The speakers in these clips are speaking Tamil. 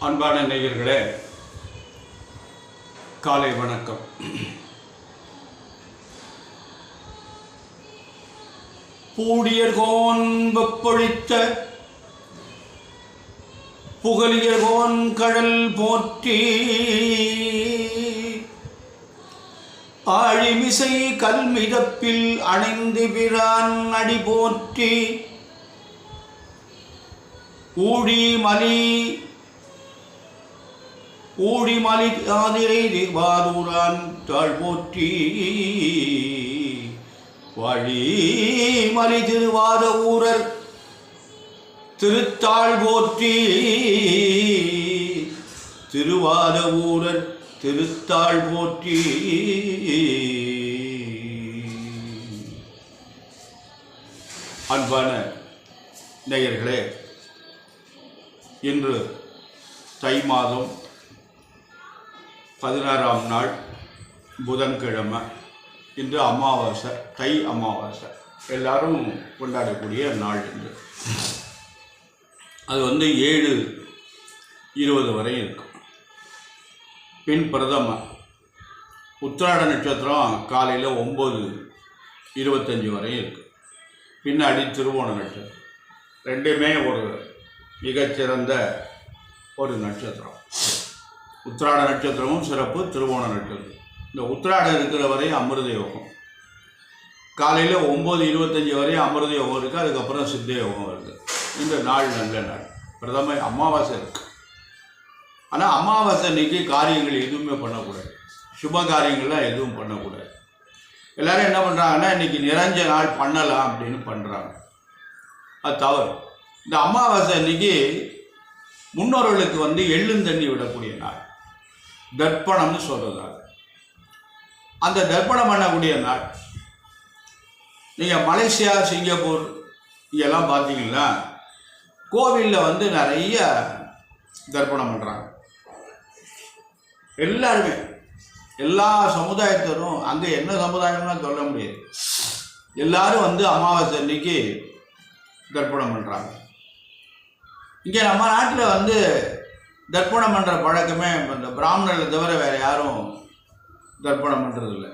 அன்பான நேயர்களே, காலை வணக்கம். பூடியர்கோன் வெப்பொழித்த புகழியர்கோன் கடல் போற்றி, ஆழிமிசை கல்மிதப்பில் அணைந்து பிரான் அடி போற்றி, ஊழிமலி ஆதிரை திருவாரூரான் தாழ் போற்றி, வழிமலி திருவாத ஊரர் திருத்தாள் போற்றி, திருவாத ஊரர் திருத்தாள் போற்றி. அன்பான நேயர்களே, இன்று தை மாதம் 16ஆம் நாள் புதன்கிழமை. இன்று அமாவாசை, தை அமாவாசை, எல்லாரும் கொண்டாடக்கூடிய நாள் இன்று. அது 7:20 வரை இருக்கும். பின் பிரதம உத்திராட நட்சத்திரம் காலையில் 9:25 வரை இருக்கு. பின்னாடி திருவோண நட்சத்திரம். ரெண்டுமே ஒரு மிகச்சிறந்த ஒரு நட்சத்திரம். உத்திராட நட்சத்திரமும் சிறப்பு, திருவோண நட்சத்திரம். இந்த உத்திராடம் இருக்கிற வரை அமிர்த யோகம். காலையில் 9:25 வரை அமிர்த யோகம் இருக்குது. அதுக்கப்புறம் சித்த யோகம் வருது. இந்த நாள் நல்ல நாள். பிரதம அமாவாசை இருக்குது. ஆனால் அமாவாசை அன்னைக்கு காரியங்கள் எதுவுமே பண்ணக்கூடாது. சுப காரியங்கள்லாம் எதுவும் பண்ணக்கூடாது. எல்லோரும் என்ன பண்ணுறாங்கன்னா, இன்றைக்கி நிறைஞ்ச நாள் பண்ணலாம் அப்படின்னு பண்ணுறாங்க. அது தவறு. இந்த அமாவாசை அன்னைக்கு முன்னோர்களுக்கு எள்ளுந்தண்ணி விடக்கூடிய நாள், தர்ப்பணம்னு சொல்கிறதால. அந்த தர்ப்பணம் பண்ணக்கூடிய நாள். நீங்கள் மலேசியா, சிங்கப்பூர் இங்கெல்லாம் பார்த்தீங்கன்னா கோவிலில் நிறைய தர்ப்பணம் பண்ணுறாங்க. எல்லாருமே, எல்லா சமுதாயத்தரும், அங்கே என்ன சமுதாயம்லாம் சொல்ல முடியாது, எல்லாரும் அமாவாசை அன்னைக்கு தர்ப்பணம் பண்ணுறாங்க. இங்கே நம்ம நாட்டில் தர்ப்பணம் பண்ணுற பழக்கமே இந்த பிராமணர்களை தவிர வேறு யாரும் தர்ப்பணம் பண்ணுறதில்ல.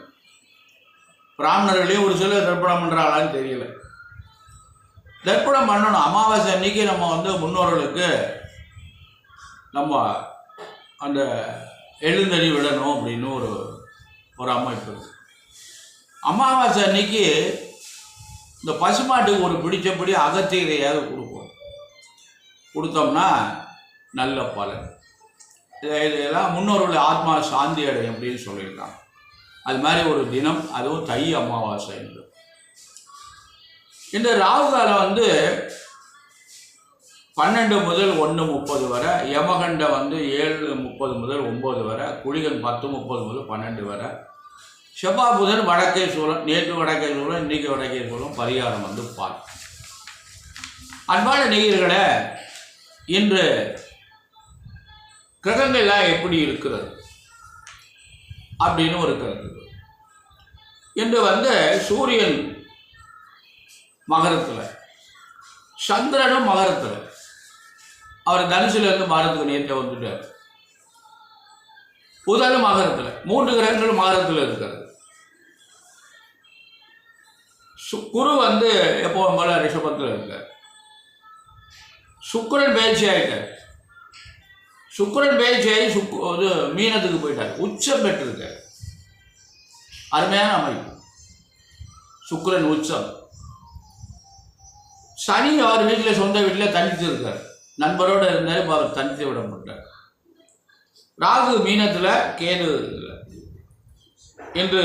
பிராமணர்களையும் ஒரு சிலர் தர்ப்பணம் பண்ணுறாங்களான்னு தெரியல. தர்ப்பணம் பண்ணணும். அமாவாசை அன்னைக்கு நம்ம முன்னோர்களுக்கு நம்ம அந்த எழுந்தறி விடணும் அப்படின்னு ஒரு அமைப்பு. அமாவாசை அன்னைக்கு இந்த பசுமாட்டுக்கு ஒரு பிடிச்சபடி அகத்தீரையாவது கொடுத்தோம்னா நல்ல பலன். இதெல்லாம் முன்னோர்களுடைய ஆத்மா சாந்தி அடையும் அப்படின்னு சொல்லியிருக்காங்க. அது மாதிரி ஒரு தினம், அதுவும் தை அமாவாசை என்று. இந்த ராகு காலம் 12 முதல் 1:30 வரை, யமகண்டம் 7:30 முதல் 9 வரை, குளிகன் 10:30 முதல் 12 வரை, செவ்வாய் புதன் வடக்கே சூழல். நேற்று வடக்கே சூழல், இன்னைக்கு வடக்கே சூழல். பரிகாரம் பால். அன்பான நேயர்களே, இன்று கிரகங்கள்லாம் எப்படி இருக்கிறது அப்படின்னு ஒரு கருத்து. இன்று சூரியன் மகரத்தில், சந்திரனும் மகரத்தில். அவர் தனுசுலேருந்து மகரத்துக்கு நேற்று வந்துட்டார். புதனும் மகரத்தில். 3 கிரகங்களும் மகரத்தில் இருக்கிறது. குரு எப்போவும் போல ரிஷபத்தில் இருக்கார். சுக்கிரன் பயிற்சி ஆகிட்டார். சுக்கிரன் பயிற்சியாகி மீனத்துக்கு போயிட்டார். உச்சம் பெற்றிருக்கார். அருமையான அமைப்பு. சுக்கிரன் உச்சம். சனி அவர் வீட்டில், சொந்த வீட்டில் தனித்து இருக்கார். நண்பரோடு இருந்தார். இப்போ அவர் தனித்து விடப்பட்டார். ராகு மீனத்தில், கேது என்று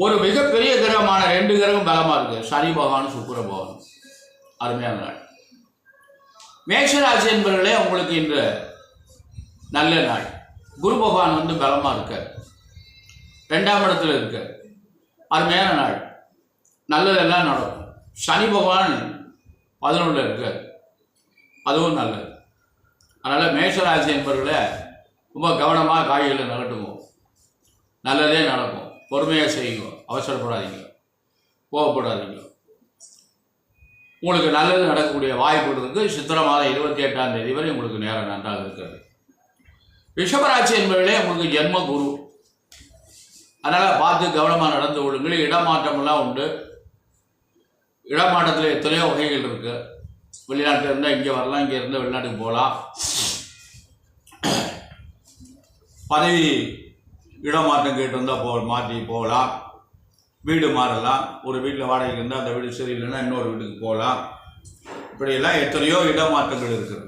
ஒரு மிகப்பெரிய கிரகமான 2 கிரகம் பலமாக இருக்குது. சனி பகவான், சுக்கிர பகவான். அருமையான நாள். மேஷராசி என்பவர்களே, உங்களுக்கு இன்று நல்ல நாள். குரு பகவான் பலமாக இருக்கார். 2ஆம் இடத்துல இருக்கார். அருமையான நாள். நல்லதெல்லாம் நடக்கும். சனி பகவான் 11 இருக்கார். அதுவும் நல்லது. அதனால் மேஷராசி என்பவர்களே, ரொம்ப கவனமாக காய்களை நகட்டுங்க. நல்லதே நடக்கும். பொறுமையாக செய்யுங்க. அவசரப்படாதீங்க, கோவப்படாதீங்க. உங்களுக்கு நல்லது நடக்கக்கூடிய வாய்ப்பு இருக்குது. சித்திரை மாதம் 28ஆம் தேதி வரை உங்களுக்கு நேரம் நன்றாக இருக்கிறது. ரிஷபராசி என்பவர்களே உங்களுக்கு ஜென்ம குரு, அதனால் பார்த்து கவனமாக நடந்து கொள்ளுங்கள். இடமாற்றமெல்லாம் உண்டு. இடமாற்றத்தில் எத்தனையோ வகைகள் இருக்குது. வெளிநாட்டில் இருந்தால் இங்கே வரலாம், இங்கே இருந்தால் வெளிநாட்டுக்கு போகலாம். பதவி இடமாற்றம் கேட்டு இருந்தால் மாற்றி போகலாம். வீடு மாறலாம். ஒரு வீட்டில் வாடகைக்கு இருந்தால் அந்த வீடு சரியில்லைன்னா இன்னொரு வீட்டுக்கு போகலாம். இப்படியெல்லாம் எத்தனையோ இடமாற்றங்கள் இருக்குது.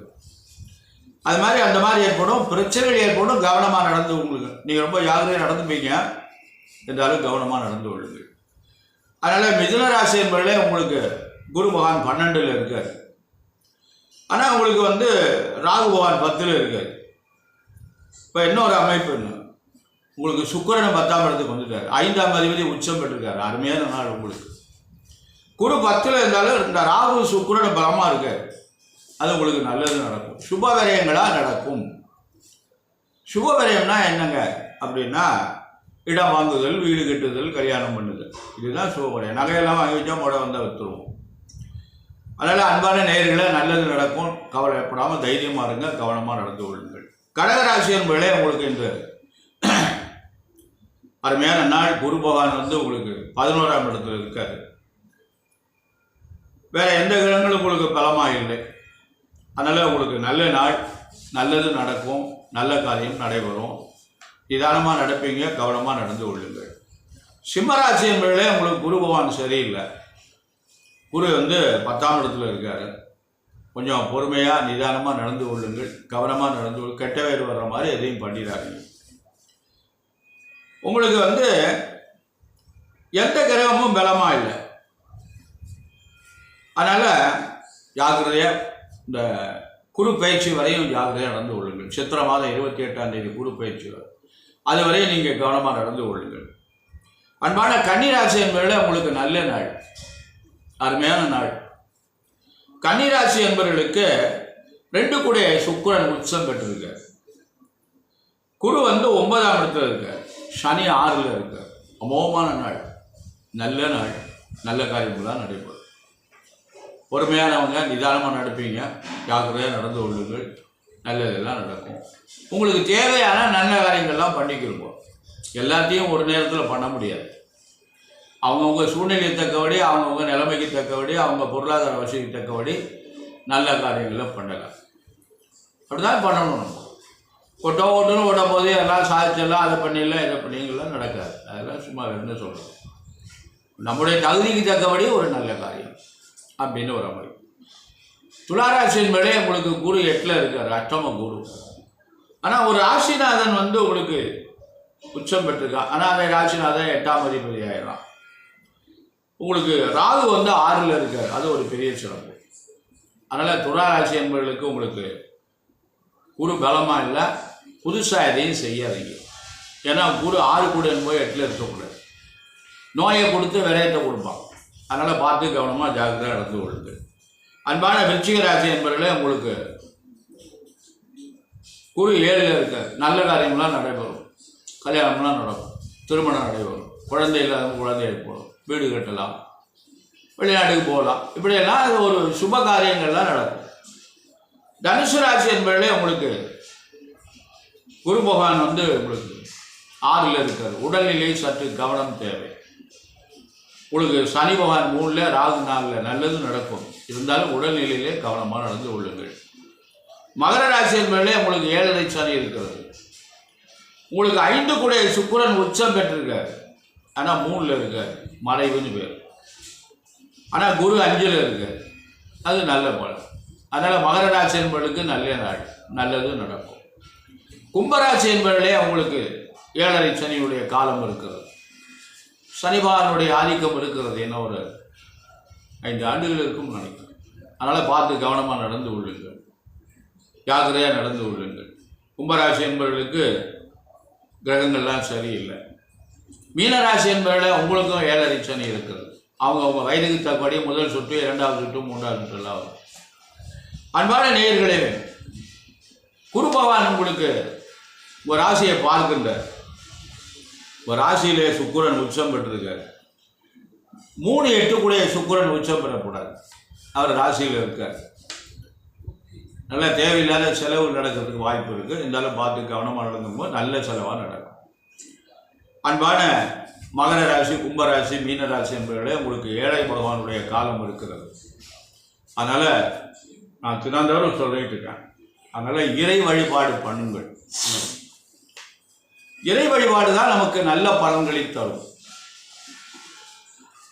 அது மாதிரி அந்த மாதிரி ஏற்படும், பிரச்சனைகள் ஏற்படும். கவனமாக நடந்து உங்களுக்கு நீங்கள் ரொம்ப ஜாகிரதையாக நடந்துப்பீங்க, என்றாலும் கவனமாக நடந்து கொள்ளுங்கள். அதனால் மிதுன ராசி என்பதிலே உங்களுக்கு குரு பகவான் 12ல் இருக்கார். ஆனால் உங்களுக்கு ராகு பகவான் 10ல் இருக்கார். இப்போ இன்னொரு அமைப்பு என்ன, உங்களுக்கு சுக்கிரன் 10ஆம் இடத்துக்கு வந்துட்டார். 5ஆம் அதிபதி உச்சம் பெற்றிருக்காரு. அருமையான நாள் உங்களுக்கு. குரு 10ல் இருந்தாலும் இந்த ராகு சுக்கிரன் பலமாக இருக்கார். அது உங்களுக்கு நல்லது நடக்கும். சுப விரயங்களாக நடக்கும். சுப விரயம்னா என்னங்க அப்படின்னா, இடம் வாங்குதல், வீடு கட்டுதல், கல்யாணம் பண்ணுதல், இதுதான் சுப விரயம். நகையெல்லாம் வாங்கி வச்சா முறை வந்தால் விற்றுருவோம். அதனால் அன்பான நேயர்களே, நல்லது நடக்கும். கவலைப்படாமல் தைரியமாக இருங்க, கவனமாக நடந்து கொள்ளுங்கள். கடகராசி என்பதே உங்களுக்கு இந்த அருமையான நாள். குரு பகவான் உங்களுக்கு 11ஆம் இடத்துல இருக்காரு. வேற எந்த கிரகங்களும் உங்களுக்கு பலமாக இல்லை. அதனால் உங்களுக்கு நல்ல நாள், நல்லது நடக்கும், நல்ல காரியம் நடைபெறும். நிதானமாக நடப்பீங்க, கவனமாக நடந்து கொள்ளுங்கள். சிம்மராசி என்பதிலே உங்களுக்கு குரு பகவான் சரியில்லை. குரு 10ஆம் இடத்துல இருக்காரு. கொஞ்சம் பொறுமையாக நிதானமாக நடந்து கொள்ளுங்கள், கவனமாக நடந்து கொள்ளுங்கள். கெட்ட வேறு வர்ற மாதிரி எதையும் பண்ணிடாதீங்க. உங்களுக்கு எந்த கிரகமும் பலமாக இல்லை. அதனால் ஜாக்கிரதையாக இந்த குரு பயிற்சி வரையும் ஜாக்கிரதையாக நடந்து கொள்ளுங்கள். சித்திரை மாதம் 28ஆம் தேதி குரு பயிற்சி வரை, அது வரையும் நீங்கள் கவனமாக நடந்து கொள்ளுங்கள். அன்பான கன்னிராசி என்பதில் உங்களுக்கு நல்ல நாள், அருமையான நாள். கன்னிராசி என்பவர்களுக்கு 2 கூடிய சுக்கிரன் உச்சம் பெற்றிருக்கார். குரு 9ஆம் இடத்துல இருக்கார். சனி 6ல் இருக்கார். அமோகமான நாள், நல்ல நாள், நல்ல காரியங்கள்லாம் நடைபெறும். பொறுமையானவங்க நிதானமாக நடப்பீங்க, ஜாக்கிரதையாக நடந்து கொள்ளுங்கள், நல்லதெல்லாம் நடக்கும். உங்களுக்கு தேவையான நல்ல காரியங்கள்லாம் பண்ணிக்கிருப்போம். எல்லாத்தையும் ஒரு நேரத்தில் பண்ண முடியாது. அவங்கவுங்க சூழ்நிலையை தக்கபடி, அவங்கவுங்க நிலைமைக்கு தக்கபடி, அவங்க பொருளாதார வசதிக்கு தக்கபடி நல்ல காரியங்களை பண்ணலாம். அப்படி தான் பண்ணணும். நம்ம ஓட்டுன்னு ஓடும் போது எல்லாம் சாதிச்சிடலாம், அதை பண்ணிடலாம், இதை பண்ணிங்கலாம் நடக்காது. அதெல்லாம் சும்மா என்ன சொல்கிறோம், நம்முடைய தகுதிக்கு தக்கபடி ஒரு நல்ல காரியம் அப்படின்னு ஒரு அமைப்பு. துளாராசியின் மேலே உங்களுக்கு குரு 8ல் இருக்கார், அஷ்டம குரு. ஆனால் ஒரு ராசிநாதன் உங்களுக்கு உச்சம் பெற்றிருக்கான். ஆனால் அந்த ராசிநாதன் 8ஆம் அதிபதி ஆயிடலாம். உங்களுக்கு ராகு 6ல் இருக்கார். அது ஒரு பெரிய சிறப்பு. அதனால் துளாராசி என்பவர்களுக்கு உங்களுக்கு குரு பலமாக இல்லை. புதுசாக எதையும் செய்யாதீங்க. ஏன்னா குரு 6 கூட போய் 8ல் இருக்கக்கூடாது. நோயை கொடுத்து விரயத்தை கொடுப்பான். அதனால் பார்த்து கவனமாக ஜாக்கிரதையாக நடந்து கொள்ளுங்கள். அன்பான விருச்சிக ராசி என்பவர்களே உங்களுக்கு குரு 7ல் இருக்கார். நல்ல காரியங்கள்லாம் நடைபெறும், கல்யாணம்லாம் நடக்கும், திருமணம் நடைபெறும், குழந்தை இல்லாத குழந்தை ஏற்படும், வீடு கட்டலாம், வெளிநாட்டுக்கு போகலாம். இப்படியெல்லாம் அது ஒரு சுப காரியங்கள்லாம் நடக்கும். தனுசு ராசி என்பதிலே உங்களுக்கு குரு பகவான் உங்களுக்கு 6ல் இருக்கார். உடல்நிலை சற்று கவனம் தேவை. உங்களுக்கு சனி பகவான் 3ல், ராகு 4ல், நல்லது நடக்கும். இருந்தாலும் உடல்நிலையிலே கவனமாக நடந்து கொள்ளுங்கள். மகர ராசி என்பதிலே உங்களுக்கு 7.5 சனி இருக்கிறது. உங்களுக்கு 5 கூட சுக்கிரன் உச்சம் பெற்றிருக்கார். ஆனால் 3ல் இருக்கார், மறைவுன்னு பேர். ஆனால் குரு 5ல் இருக்கார். அது நல்ல பலன். அதனால் மகர ராசி என்பவர்களுக்கு நல்ல நாள், நல்லது நடக்கும். கும்பராசி என்பவர்களே உங்களுக்கு 7.5 சனியுடைய காலம் இருக்கிறது. சனி பகவானுடைய ஆதிக்கம் இருக்கிறது. என்ன ஒரு 5 ஆண்டுகள் இருக்கும் நினைக்கிறேன். அதனால் பார்த்து கவனமாக நடந்து கொள்ளுங்கள், ஜாக்கிரதையாக நடந்து கொள்ளுங்கள். கும்பராசி என்பவர்களுக்கு கிரகங்கள்லாம் சரியில்லை. மீனராசி என்பவர்கள உங்களுக்கும் 7.5 சனி இருக்கிறது. அவங்க வயதுக்கு தக்கபடி முதல் சுற்று, 2வது சுற்று, 3வது சுற்றுலாம் வரும். அன்பான நேயர்களே, குரு பகவான் உங்களுக்கு ஒரு ராசியை பார்க்கின்ற ஒரு ராசியிலே சுக்கிரன் உச்சம் பெற்றிருக்கார். 3, 8 கூட சுக்கிரன் உச்சம் பெறக்கூடாது. அவர் ராசியில் இருக்கார். நல்ல தேவையில்லாத செலவு நடக்கிறதுக்கு வாய்ப்பு இருக்குது. இருந்தாலும் பார்த்து கவனமாக நடக்கும்போது நல்ல செலவாக நடக்கும். அன்பான மகர ராசி, கும்பராசி, மீனராசி என்பவர்களே, உங்களுக்கு ஏழை பகவானுடைய காலம் இருக்கிறது. அதனால் நான் தினந்தோறும் சொல்லிட்டு இருக்கேன். அதனால் இறை வழிபாடு பண்ணுங்கள். இறை வழிபாடு தான் நமக்கு நல்ல பலன்களை தரும்.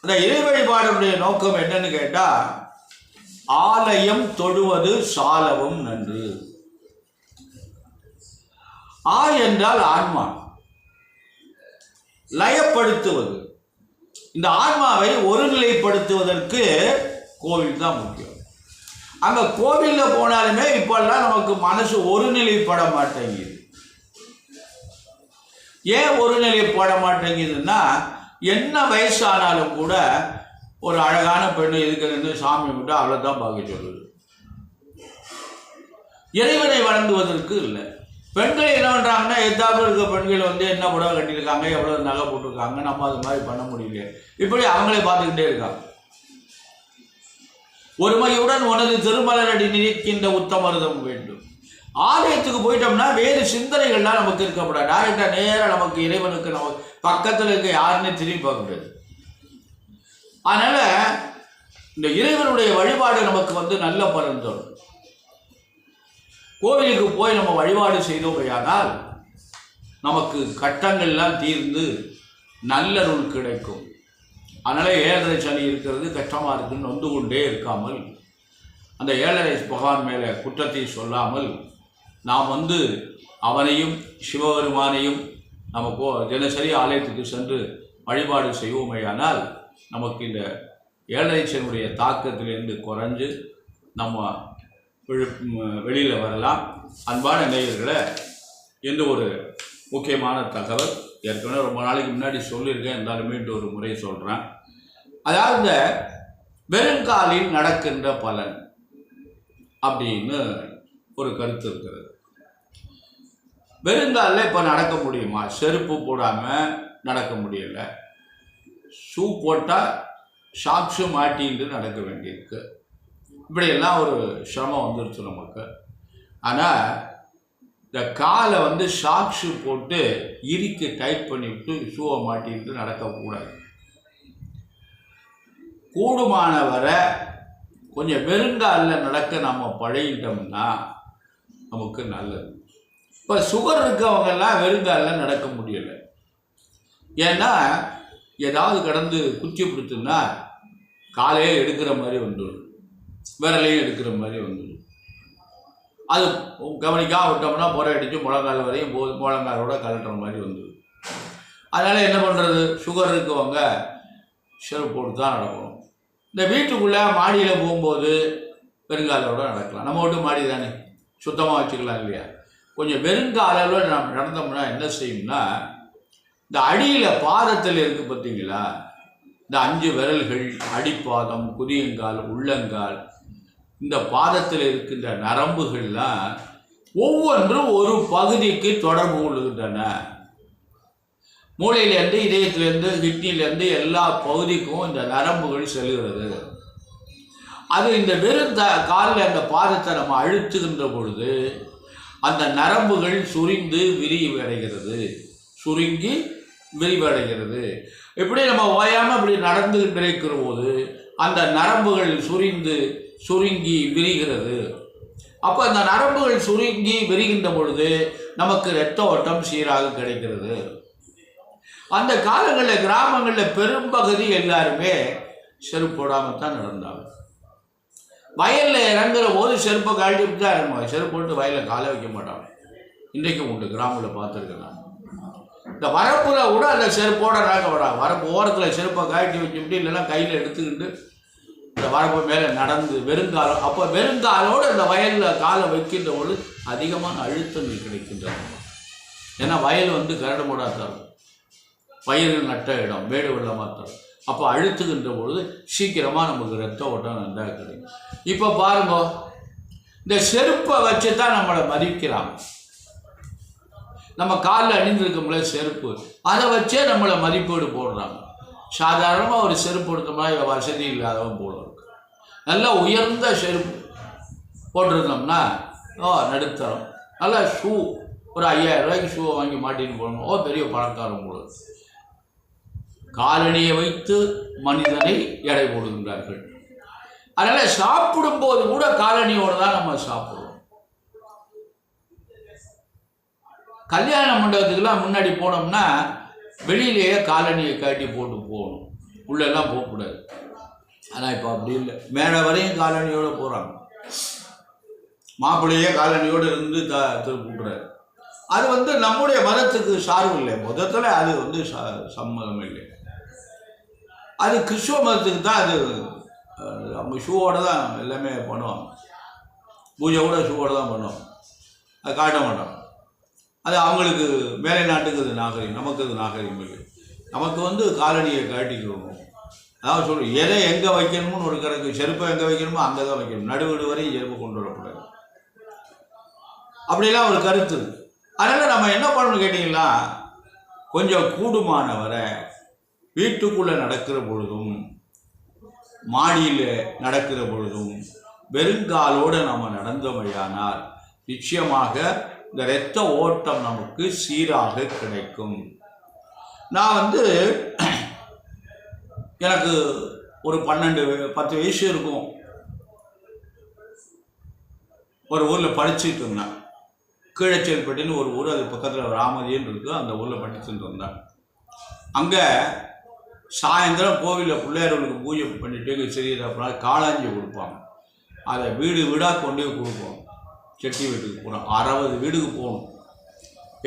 அந்த இறை வழிபாடுடைய நோக்கம் என்னன்னு கேட்டால், ஆலயம் தொழுவது சாலவும் நன்று. என்றால் ஆன்மா, லயப்படுத்துவது. இந்த ஆன்மாவை ஒருநிலைப்படுத்துவதற்கு கோவில் தான் முக்கியம். அங்கே கோவிலில் போனாலுமே இப்பெல்லாம் நமக்கு மனசு ஒருநிலைப்பட மாட்டேங்குது. ஏன் ஒருநிலைப்பட மாட்டேங்குதுன்னா, என்ன வயசானாலும் கூட ஒரு அழகான பெண்ணு இருக்கிறது சாமி கும்பிட்டு அவளை தான் பார்க்க சொல்லுது. இறைவனை வழங்குவதற்கு இல்லை. பெண்கள் என்ன பண்ணுறாங்கன்னா, எதாவது இருக்க பெண்கள் என்ன புடவை கட்டியிருக்காங்க, எவ்வளோ நகை போட்டிருக்காங்க, நம்ம அது மாதிரி பண்ண முடியல, இப்படி அவங்களே பார்த்துக்கிட்டே இருக்காங்க. ஒருமையுடன் உனது திருமலரடி நிற்கின்ற உத்தமருதம் வேண்டும். ஆலயத்துக்கு போயிட்டோம்னா வேறு சிந்தனைகள்லாம் நமக்கு இருக்கக்கூடாது. டைரெக்டாக நேராக நமக்கு இறைவனுக்கு நம்ம பக்கத்தில் இருக்க யாருன்னே திரும்பி பார்க்க முடியாது. அதனால் இந்த இறைவனுடைய வழிபாடு நமக்கு நல்ல பலன் தரும். கோவிலுக்கு போய் நம்ம வழிபாடு செய்தோமையானால் நமக்கு கட்டங்கள்லாம் தீர்ந்து நல்லருள் கிடைக்கும். அதனால் 7.5 சனி இருக்கிறது கஷ்டமாக இருக்குன்னு நொந்து கொண்டே இருக்காமல், அந்த 7.5 பகவான் மேலே குற்றத்தை சொல்லாமல் நாம் அவனையும் சிவபெருமானையும் நம்ம தினசரி ஆலயத்துக்கு சென்று வழிபாடு செய்வோமேயானால் நமக்கு இந்த 7.5 சனியுடைய தாக்கத்திலிருந்து குறைஞ்சு நம்ம வெளியில் வரலாம். அன்பான நேயர்களை, எந்த ஒரு முக்கியமான தகவல் ஏற்கனவே ரொம்ப நாளைக்கு முன்னாடி சொல்லியிருக்கேன், இருந்தாலுமே ஒரு முறை சொல்கிறேன். அதாவது இந்த வெறுங்காலில் நடக்கின்ற பலன் அப்படின்னு ஒரு கருத்து இருக்கிறது. வெறுங்காலில் இப்போ நடக்க முடியுமா? செருப்பு போடாமல் நடக்க முடியலை. ஷூ போட்டால் ஷாக்ஸு மாட்டின்னு நடக்க வேண்டியிருக்கு. இப்படியெல்லாம் ஒரு சிரமம் வந்துருச்சு நமக்கு. ஆனால் இந்த காலை ஷாக்ஸு போட்டு இறுக்கி டைட் பண்ணிவிட்டு ஷூவை மாட்டிக்கிட்டு நடக்கக்கூடாது. கூடுமான வரை கொஞ்சம் வெறுங்காலில் நடக்க நம்ம பழகிட்டோம்னா நமக்கு நல்லது. இப்போ சுகர் இருக்கவங்கெல்லாம் வெறுங்காலில் நடக்க முடியலை. ஏன்னா ஏதாவது கடந்து குச்சி பிடிச்சுன்னா காலையே எடுக்கிற மாதிரி வந்துடும், விரலையும் எடுக்கிற மாதிரி வந்துடும். அது கவனிக்காம விட்டோம்னா புறை அடித்து முழங்கால் வரையும் முழங்காலோட கலட்டுற மாதிரி வந்துடும். அதனால் என்ன பண்ணுறது? சுகர் இருக்கவங்க செருப்பு போட்டு தான் நடக்கணும். இந்த வீட்டுக்குள்ளே மாடியில் போகும்போது வெறுங்காலோட நடக்கலாம். நம்ம விட்டு மாடி தானே, சுத்தமாக வச்சுக்கலாம் இல்லையா? கொஞ்சம் வெறுங்காலோட நம்ம நடந்தோம்னா என்ன செய்யும்னா, இந்த அடியில் பாதத்தில் இருக்குது பார்த்தீங்களா, இந்த 5 விரல்கள், அடிப்பாதம், குதியங்கால், உள்ளங்கால், இந்த பாதத்தில் இருக்கின்ற நரம்புகள்லாம் ஒவ்வொன்றும் ஒரு பகுதிக்கு தொடர்பு கொள்ளுகின்றன. மூளையிலேருந்து, இதயத்திலேருந்து, கிட்னிலேருந்து எல்லா பகுதிக்கும் இந்த நரம்புகள் செல்கிறது. அது இந்த வெறும் காலில் அந்த பாதத்தை நம்ம அழுத்துகின்ற பொழுது அந்த நரம்புகள் சுருங்கி விரிவடைகிறது. இப்படி நம்ம ஓயாமல் இப்படி நடந்து இருக்கிற போது அந்த நரம்புகள் சுருங்கி விரிகிறது. அப்போ அந்த நரம்புகள் சுருங்கி விரிகின்ற பொழுது நமக்கு இரத்த ஓட்டம் சீராக கிடைக்கிறது. அந்த காலங்களில் கிராமங்களில் பெரும்பகுதி எல்லாருமே செருப்பு போடாமல் தான் நடந்தாங்க. வயலில் இறங்குற போது செருப்பை கழட்டிட்டு தான் இறங்குவாங்க. செருப்பு போட்டு வயலில் காலை வைக்க மாட்டாங்க. இன்றைக்கும் உண்டு, கிராமத்தில் பார்த்துருக்கேன். இந்த வரப்புல கூட அந்த செருப்போட நாங்க வராங்க. வரப்பு ஓரத்தில் செருப்பை கழட்டி வச்சுக்கிட்டு இல்லைன்னா கையில் எடுத்துக்கிட்டு இந்த வரப்பு மேலே நடந்து வெறுங்காலம். அப்போ வெறுங்காலோடு அந்த வயலில் காலை வைக்கின்ற பொழுது அதிகமான அழுத்தங்கள் கிடைக்கின்றன. ஏன்னா வயல் கரடு மூடாக தரும், பயிர்கள் நட்ட இடம், மேடு வெள்ளமாக தரும். அப்போ அழுத்துகின்ற பொழுது சீக்கிரமாக நமக்கு ரத்த ஓட்டம் நன்றாக கிடைக்கும். இப்போ பாருங்க, இந்த செருப்பை வச்சு தான் நம்மளை மதிக்கிறாங்க. நம்ம காலில் அணிந்திருக்கோம்ல செருப்பு, அதை வச்சே நம்மளை மதிப்பீடு போடுறாங்க. சாதாரணமாக ஒரு செருப்பு எடுத்தோம்னா வசதி இல்லாதவன் போடுவாங்க. நல்லா உயர்ந்த செருப்பு போட்டிருந்தோம்னா நடுத்தரம். நல்லா ஷூ ஒரு 5000 ரூபாய்க்கு ஷூவை வாங்கி மாட்டின்னு போகணும், பெரிய பணக்காரன் போல. காலணியை வைத்து மனிதனை எடை போடுகின்றார்கள். அதனால் சாப்பிடும்போது கூட காலணியோடு தான் நம்ம சாப்பிடுவோம். கல்யாண மண்டபத்துக்கெல்லாம் முன்னாடி போனோம்னா வெளியிலேயே காலணியை காட்டி போட்டு போகணும், உள்ளெல்லாம் போகக்கூடாது. ஆனால் இப்போ அப்படி இல்லை, மேலே வரையும் காலணியோடு போகிறாங்க. மாப்பிள்ளையே காலணியோடு இருந்து திருப்பிடுறாரு. அது நம்முடைய மதத்துக்கு சார்பு இல்லை, மொத்தத்தில் அது சம்மதம் இல்லை. அது கிறிஸ்துவ மதத்துக்கு தான். அது அவங்க ஷூவோடு தான் எல்லாமே பண்ணுவாங்க, பூஜை கூட ஷூவோடு தான் பண்ணுவாங்க, அது காட்ட மாட்டோம். அது அவங்களுக்கு மேலை நாட்டுக்கு அது நாகரிகம், நமக்கு அது நாகரிகம் இல்லை. நமக்கு காலணியை காட்டிக்கிறோம். அதாவது சொல்லுவோம், எதை எங்கே வைக்கணும்னு ஒரு கணக்கு, செருப்பை எங்கே வைக்கணுமோ அங்கே தான் வைக்கணும், நடுவீடு வரையும் செருப்பை கொண்டு வரக்கூடாது, அப்படிலாம் ஒரு கருத்து. அதனால் நம்ம என்ன பண்ணணும்னு கேட்டிங்கன்னா, கொஞ்சம் கூடுமான வரை வீட்டுக்குள்ளே நடக்கிற பொழுதும் மாடியில் நடக்கிற பொழுதும் வெறுங்காலோடு நம்ம நடந்தமையானால் நிச்சயமாக இந்த இரத்த ஓட்டம் நமக்கு சீராக கிடைக்கும். நான் எனக்கு ஒரு 12-10 வயசு இருக்கும், ஒரு ஊரில் படிச்சுட்டு இருந்தேன். கீழச்சேல்பட்டின்னு ஒரு ஊர், அது பக்கத்தில் ராமதின்னு இருக்குது, அந்த ஊரில் படிச்சுட்டு இருந்தேன். அங்கே சாயந்தரம் கோவிலில் பிள்ளையார்களுக்கு பூஜை பண்ணிட்டு சரி அப்புறம் காளாஞ்சி கொடுப்பாங்க. அதை வீடு வீடாக கொண்டே கொடுப்போம். செட்டி வீட்டுக்கு போகிறோம், 60 வீடுக்கு போகணும்,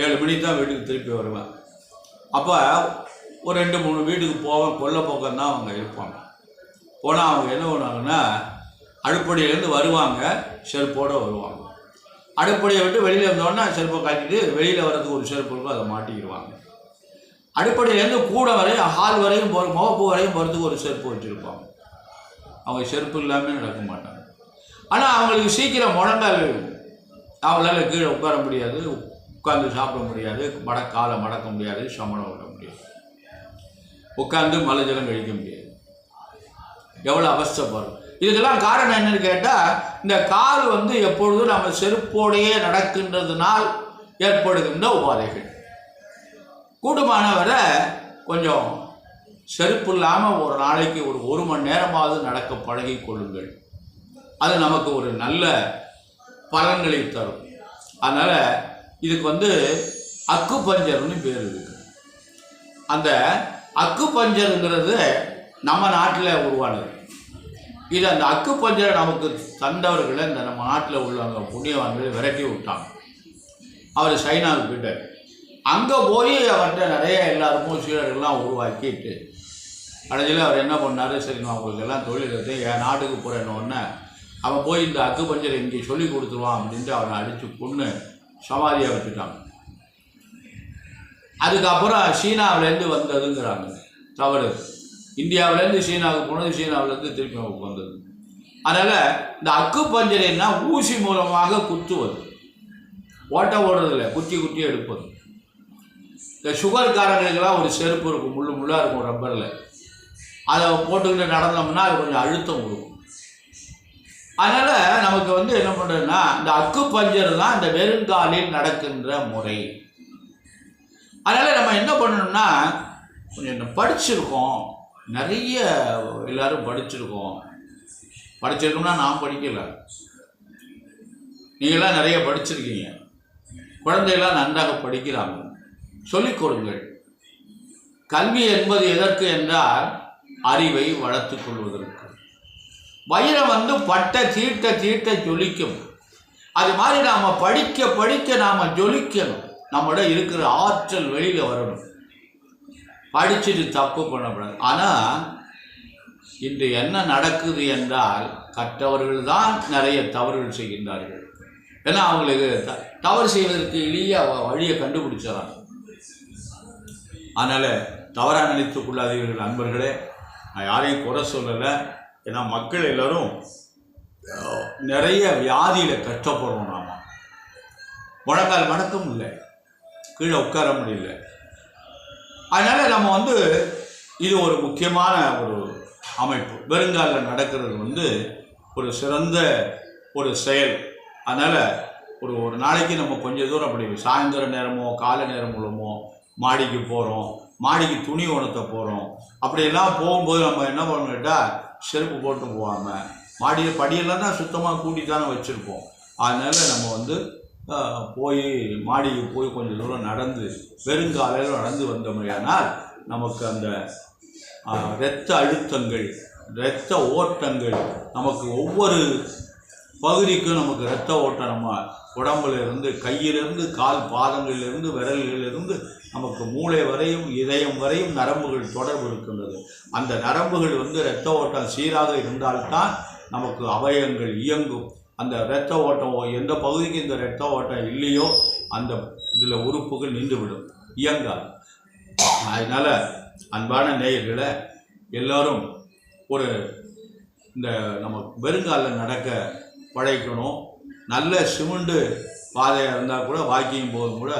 7 மணிக்கு தான் வீட்டுக்கு திருப்பி வருவேன். அப்போ ஒரு 2-3 வீட்டுக்கு போவேன், கொல்லைப்பக்கம் தான் அவங்க இருப்பாங்க. போனால் அவங்க என்ன பண்ணுவாங்கன்னா, அடுப்படியிலேருந்து வருவாங்க, செருப்போடு வருவாங்க. அடுப்படியை விட்டு வெளியில் இருந்தோடனே செருப்பை காட்டிட்டு வெளியில் வர்றதுக்கு ஒரு செருப்பு இருக்கும், அதை மாட்டிக்கிடுவாங்க. அடுப்படியிலேருந்து கூட வரையும் ஹால் வரையும் முகப்பு வரையும் போகிறதுக்கு ஒரு செருப்பு வச்சுருப்பாங்க. அவங்க செருப்பு இல்லாமல் நடக்க மாட்டாங்க. ஆனால் அவங்களுக்கு சீக்கிரம் முழங்கால், அவங்களால கீழே உட்கார முடியாது, உட்காந்து சாப்பிட முடியாது, காலை மடக்க முடியாது, சமணம் விட முடியாது, உட்காந்து மலைஜலம் கழிக்க முடியாது. எவ்வளோ அவஸ்தைப்படும். இதுக்கெல்லாம் காரணம் என்னன்னு கேட்டால், இந்த கால் எப்பொழுதும் நம்ம செருப்போடையே நடக்கின்றதுனால் ஏற்படுகின்ற உபாதைகள். கூடுமானவரை கொஞ்சம் செருப்பு இல்லாமல் ஒரு நாளைக்கு ஒரு 1 மணி நேரமாவது நடக்க பழகி கொள்ளுங்கள். அது நமக்கு ஒரு நல்ல பலன்களை தரும். அதனால் இதுக்கு அக்கு பஞ்சர்னு பேர் இருக்குது. அந்த அக்கு பஞ்சருங்கிறது நம்ம நாட்டில் உருவானது. இது அந்த அக்கு பஞ்சரை நமக்கு தந்தவர்களை இந்த நம்ம நாட்டில் உள்ளவங்க புண்ணியவான்களை விரட்டி விட்டாங்க. அவர் சைனாவுக்கு போயிட்டார். அங்கே போய் அவர்கிட்ட நிறைய எல்லாருக்கும் சீடர்கள்லாம் உருவாக்கிட்டு கடைசியில் அவர் என்ன பண்ணார், சரி நான் உங்களுக்கு எல்லாம் தொழில் எடுத்து என் நாட்டுக்கு போகிறேன்னொன்னே அவன் போய் இந்த அக்கு பஞ்சரை இங்கே சொல்லி கொடுத்துருவான் அப்படின்ட்டு அவனை அடித்து கொன்று சமாதியாக வச்சுட்டாங்க. அதுக்கப்புறம் சீனாவிலேருந்து வந்ததுங்கிறாங்க, தவறு. இந்தியாவிலேருந்து சீனாவுக்கு போனது, சீனாவிலேருந்து திருப்பி நமக்கு வந்தது. அதனால் இந்த அக்கு பஞ்சரைன்னா ஊசி மூலமாக குத்துவது, ஓட்ட ஓடுறதில்லை, குத்தி குத்தி எடுப்பது. இந்த சுகர்காரங்களுக்கெல்லாம் ஒரு செருப்பு இருக்கும், முள்ளாக இருக்கும் ரப்பரில், அதை போட்டுக்கிட்டு நடந்தோம்னா அது கொஞ்சம் அழுத்தம் கொடுக்கும். அதனால் நமக்கு என்ன பண்ணுறதுன்னா, இந்த அக்கு பஞ்சர் தான் இந்த வெறுங்காலில் நடக்கின்ற முறை. அதனால் நம்ம என்ன பண்ணணும்னா, கொஞ்சம் படிச்சிருக்கோம், நிறைய எல்லோரும் படிச்சிருக்கோம்னா நான் படிக்கலை, நீங்களாம் நிறைய படிச்சிருக்கீங்க, குழந்தைகளாம் நன்றாக படிக்கிறாங்க, சொல்லிக் கொடுங்கள். கல்வி என்பது எதற்கு என்றால் அறிவை வளர்த்துக் கொள்வதற்கு. வைரம் பட்ட தீட்ட தீட்ட ஜொலிக்கும். அது மாதிரி நாம் படிக்க படிக்க நாம் ஜொலிக்கணும். நம்மளோட இருக்கிற ஆற்றல் வெளியில் வரணும். படிச்சுட்டு தப்பு பண்ணக்கூடாது. ஆனால் இன்று என்ன நடக்குது என்றால், கற்றவர்கள் தான் நிறைய தவறுகள் செய்கின்றார்கள். ஏன்னா அவங்களுக்கு தவறு செய்வதற்கு எளிய வழியை கண்டுபிடிச்சாங்க. அதனால் தவறாக நினைத்துக் கொள்ளாதீர்கள் நண்பர்களே. நான் யாரையும் குறை சொல்லலை. ஏன்னா மக்கள் எல்லோரும் நிறைய வியாதியில் கஷ்டப்படுறோம். நாம் முழங்கால் மடக்க முடியல, கீழே உட்கார முடியல. அதனால் நம்ம இது ஒரு முக்கியமான ஒரு அமைப்பு. வெறுங்காலில் நடக்கிறது ஒரு சிறந்த ஒரு செயல். அதனால் ஒரு நாளைக்கு நம்ம கொஞ்சம் தூரம் அப்படி சாயந்தர நேரமோ காலை நேரமோ மாடிக்கு போகிறோம், மாடிக்கு துணி உணர்த்த போகிறோம், அப்படியெல்லாம் போகும்போது நம்ம என்ன பண்ணணும் கேட்டால் செருப்பு போட்டு போகாமல் மாடியில் படியெல்லாம் தான் சுத்தமாக கூட்டி தானே வச்சுருப்போம். அதனால் நம்ம வந்து போய் மாடிக்கு போய் கொஞ்சம் தூரம் நடந்து வெறுங்காலையில் நடந்து வந்தோமையானால் நமக்கு அந்த இரத்த அழுத்தங்கள், இரத்த ஓட்டங்கள், நமக்கு ஒவ்வொரு பகுதிக்கும் நமக்கு இரத்த ஓட்டம் நம்ம உடம்புல இருந்து கையிலிருந்து கால் பாதங்களிலிருந்து விரல்களிலிருந்து நமக்கு மூளை வரையும் இதயம் வரையும் நரம்புகள் தொடர்பு இருக்கின்றது. அந்த நரம்புகள் வந்து இரத்த ஓட்டம் சீராக இருந்தால்தான் நமக்கு அவயங்கள் இயங்கும். அந்த இரத்த ஓட்டம் எந்த பகுதிக்கு இந்த இரத்த ஓட்டம் இல்லையோ அந்த இதில் உறுப்புகள் நின்றுவிடும், இயங்காது. அதனால் அன்பான நேயர்களை எல்லோரும் இந்த நம்ம வெறுங்காலில் நடக்க பழகிக்கணும். நல்ல சிமெண்டு பாதையாக இருந்தால் கூட வாக்கிங் போகும் கூட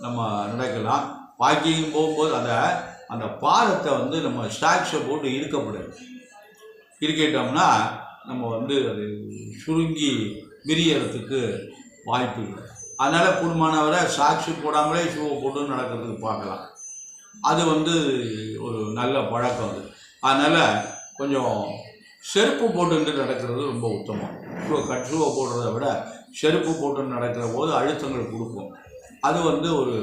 நம்ம நடக்கலாம். வாக்கிங் போகும்போது அந்த பாதத்தை வந்து நம்ம ஸ்டாக்ஸை போட்டு இருக்கிட்டோம்னா நம்ம வந்து அது சுருங்கி விரியறதுக்கு வாய்ப்பு இல்லை. அதனால் கூடுமானவரை சாக்ஸு போடாமலே ஷூவை போட்டு நடக்கிறதுக்கு பார்க்கலாம். அது வந்து ஒரு நல்ல பழக்கம் அது. அதனால் கொஞ்சம் செருப்பு போட்டு நடக்கிறது ரொம்ப உத்தமம். ஷூவை போடுறத விட செருப்பு போட்டு நடக்கிற போது அழுத்தங்கள் கொடுக்கும். அது வந்து ஒரு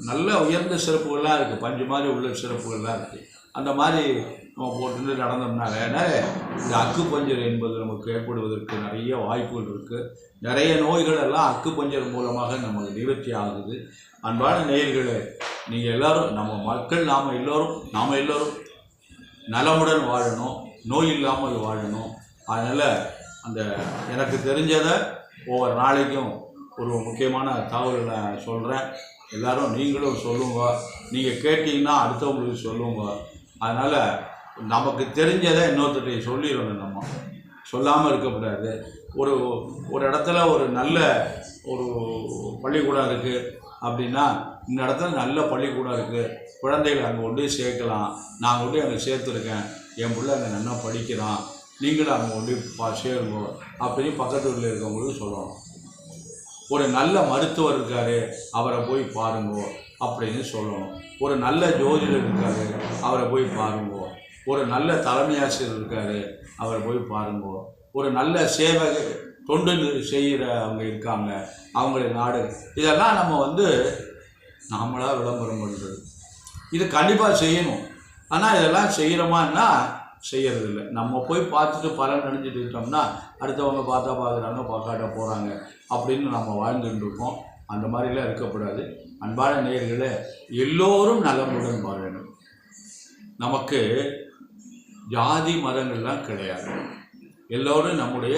நல்ல உயர்ந்த செருப்புகள்லாம் இருக்குது, பஞ்சு மாதிரி உள்ள செருப்புகள்லாம் இருக்குது. அந்த மாதிரி நம்ம போட்டு நடந்தோம்னால இந்த அக்கு பஞ்சர் என்பது நமக்கு ஏற்படுவதற்கு நிறைய வாய்ப்புகள் இருக்குது. நிறைய நோய்கள் எல்லாம் அக்கு பஞ்சர் மூலமாக நமக்கு நிவர்த்தி ஆகுது. அன்பான நேயர்களே, நீங்கள் எல்லோரும் நம்ம மக்கள் நாம் எல்லோரும் நலமுடன் வாழணும், நோய் இல்லாமல் வாழணும். அதனால் எனக்கு தெரிஞ்சதை ஒவ்வொரு நாளைக்கும் ஒரு முக்கியமான தகவல் நான் சொல்கிறேன். எல்லோரும் நீங்களும் சொல்லுங்க, நீங்கள் கேட்டிங்கன்னா அடுத்தவங்களுக்கு சொல்லுங்க. அதனால் நமக்கு தெரிஞ்சதை இன்னொருத்தர் சொல்லிடணும், நம்ம சொல்லாமல் இருக்கக்கூடாது. ஒரு இடத்துல ஒரு நல்ல ஒரு பள்ளிக்கூடம் இருக்குது அப்படின்னா இந்த இடத்துல நல்ல பள்ளிக்கூடம் இருக்குது, குழந்தைகள் அங்கே கொண்டு சேர்க்கலாம், நான் கொண்டு அங்கே சேர்த்துருக்கேன், என் பிள்ளை அங்கே நல்லா படிக்கிறான், நீங்களும் அங்கே கொண்டு சேருங்க அப்படின்னு பக்கத்து வீட்டில் இருக்கவங்களுக்கு சொல்லணும். ஒரு நல்ல மருத்துவர் இருக்கார், அவரை போய் பாருங்க அப்படின்னு சொல்லணும். ஒரு நல்ல ஜோதிடர் இருக்கார், அவரை போய் பாருங்க. ஒரு நல்ல தலைமை ஆசிரியர் இருக்கார், அவரை போய் பாருங்க. ஒரு நல்ல சேவை தொண்டு செய்கிற அவங்க இருக்காங்க, அவங்களை நாடு. இதெல்லாம் நம்ம வந்து நாமளாக விளம்பரம் பண்ணுறது, இது கண்டிப்பாக செய்யணும். ஆனால் இதெல்லாம் செய்கிறோமான்னா செய்யறதில்லை. நம்ம போய் பார்த்துட்டு பலன் நினைஞ்சிட்டு இருக்கோம்னா அடுத்தவங்க பார்க்குறாங்க, பார்க்காட்ட போகிறாங்க அப்படின்னு நம்ம வாழ்ந்துட்டு இருக்கோம். அந்த மாதிரிலாம் இருக்கக்கூடாது. அன்பான நேயர்களே, எல்லோரும் நலமுடன் வாழணும். நமக்கு ஜாதி மதங்கள்லாம் கிடையாது. எல்லோரும் நம்முடைய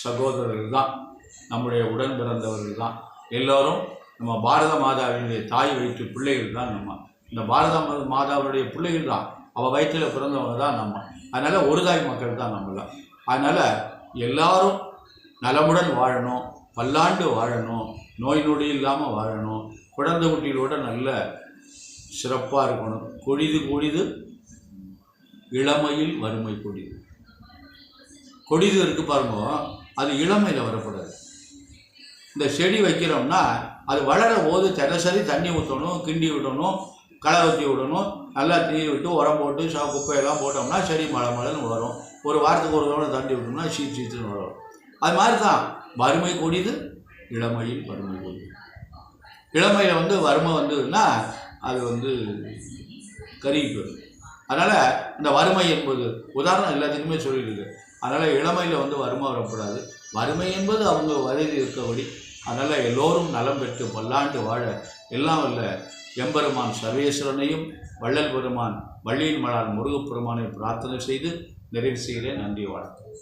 சகோதரர்கள் தான், நம்முடைய உடன் பிறந்தவர்கள் தான். எல்லோரும் நம்ம பாரத மாதாவினுடைய தாய் வயிற்று பிள்ளைகள் தான். இந்த பாரத மாதாவுடைய பிள்ளைகள் தான், அவள் வயிற்றில் பிறந்தவங்க தான் நம்ம. அதனால் ஒரு தாய் மக்கள் தான் நம்மளாம். அதனால் எல்லாரும் நலமுடன் வாழணும், பல்லாண்டு வாழணும், நோய் நொடி இல்லாமல் வாழணும், குழந்தை குட்டிகளோட நல்ல சிறப்பாக இருக்கணும். கொடிது இளமையில் வறுமை கொடிது இருக்குது பாருங்க, அது இளமையில் வரக்கூடாது. இந்த செடி வைக்கிறோம்னா அது வளர போது தினசரி தண்ணி ஊற்றணும், கிண்டி விடணும், களை ஊற்றி விடணும், நல்லா தீ விட்டு உரம் போட்டு குப்பையெல்லாம் போட்டோம்னா செடி மழைன்னு வரும். ஒரு வாரத்துக்கு ஒரு தடவை தண்ணி விட்டோம்னா சீச்சுன்னு வரும். அது மாதிரி தான் வறுமை கொடிது, இளமையில் வறுமை கொடிது. இளமையில் வந்து வறுமை வந்ததுன்னா அது வந்து கருகி போயிடும். அதனால் இந்த வறுமை என்பது உதாரணம் எல்லாத்துக்குமே சொல்லியிருக்கு. அதனால் இளமையில் வந்து வறுமை வரக்கூடாது. வறுமை என்பது அவங்க வயது இருக்கபடி. அதனால் எல்லோரும் நலம் பெற்று பல்லாண்டு வாழ எல்லாம் வல்ல எம்பெருமான் சர்வேஸ்வரனையும் வள்ளல் பெருமான் வள்ளியின் மலால் முருகப்பெருமானை பிரார்த்தனை செய்து நிறைவு செய்கிறேன். நன்றி, வணக்கம்.